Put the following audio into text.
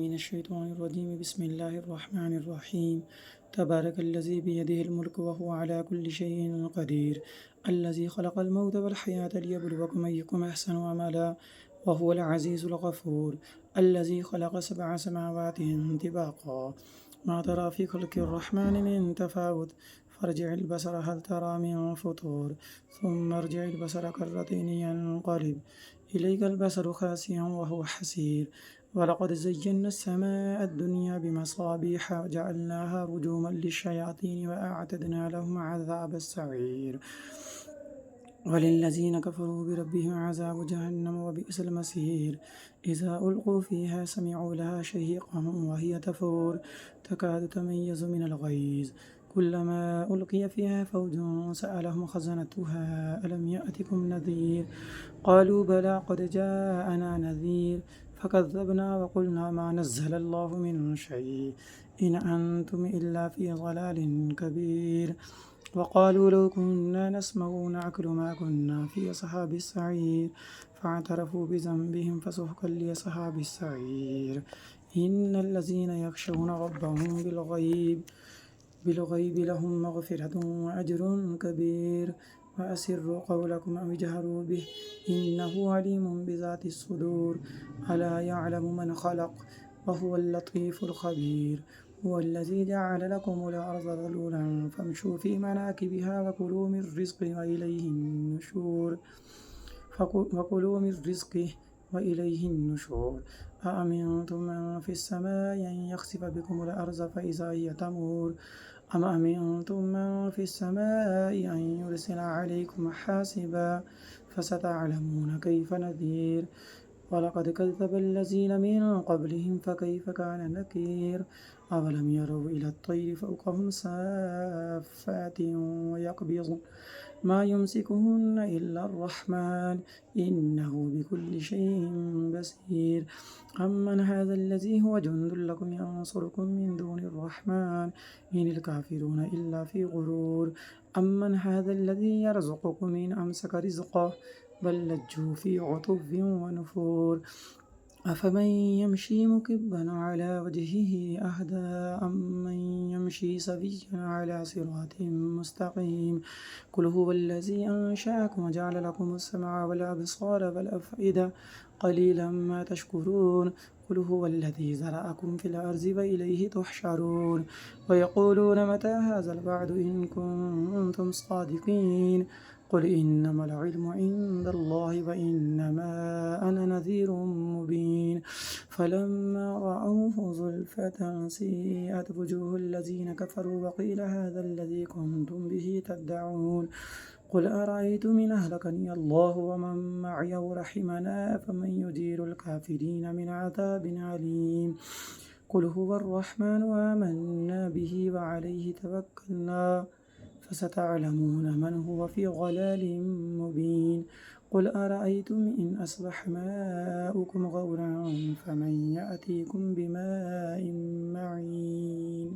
من الشيطان الرجيم. بسم الله الرحمن الرحيم. تبارك الذي بيده الملك وهو على كل شيء قدير، الذي خلق الموت والحياة ليبلوكم أيكم أحسن عملا، وهو العزيز الغفور، الذي خلق 7 سماوات طباقا، ما ترى في خلق الرحمن من تفاوت، فارجع البصر هل ترى من فطور، ثم ارجع البصر كرتين ينقلب إليك البصر خاسئا وهو حسير، ولقد زينا السماء الدنيا بمصابيح وجعلناها رجوما للشياطين وأعتدنا لهم عذاب السعير، وللذين كفروا بربهم عذاب جهنم وبئس المصير. إذا ألقوا فيها سمعوا لها شهيقا وهي تفور تكاد تميز من الغيظ، كلما ألقي فيها فوج سألهم خزنتها ألم يأتكم نذير، قالوا بلى قد جاءنا نذير فكذبنا وقلنا ما نزل الله من شيء إن أنتم إلا في ضلال كبير، وقالوا لو كنا نسمع ونعقل ما كنا في أصحاب السعير، فاعترفوا بذنبهم فسحقا لأصحاب السعير. إن الذين يخشون ربهم بالغيب لهم مغفرة وأجر كبير، وأسروا قولكم أو اجهروا به إنه عليم بذات الصدور، ألا يعلم من خلق وهو اللطيف الخبير. هو الذي جعل لكم الأرض ذلولا فامشوا في مناكبها وكلوا من رزقه وإليه النشور. أأمنتم من في السماء أن يخسف بكم الأرض فإذا هي تمور، أم أمنتم من في السماء أن يرسل عليكم حاسبا، فستعلمون كيف نذير. ولقد كذب الذين من قبلهم فكيف كان نكير. أولم يروا إلى الطير فوقهم صافات ويقبضن ما يمسكهن إلا الرحمن إنه بكل شيء بصير. أمن هذا الذي هو جند لكم ينصركم من دون الرحمن إن الكافرون إلا في غرور. أمن هذا الذي يرزقكم إن أمسك رزقه بل لجوا في عتو ونفور. أفمن يمشي مكبا على وجهه أهدى أمن يمشي سويا على صراط مستقيم. قل هو الذي أنشأكم وجعل لكم السمع والأبصار والأفئدة قليلا ما تشكرون. قل هو الذي زرعكم في الأرض وإليه تحشرون. ويقولون متى هذا الوعد إن كنتم صادقين. قل إنما العلم عند الله وإنما أنا نذير مبين. فلما رأوه زلفة سيئت وجوه الذين كفروا وقيل هذا الذي كنتم به تدعون. قل أرأيتم إن أهلكني الله ومن معي ورحمنا فمن يجير الكافرين من عذاب أليم. قل هو الرحمن آمنا به وعليه توكلنا فستعلمون من هو في ضلال مبين. قل أرأيتم إن أصبح ماؤكم غورا فمن يأتيكم بماء معين.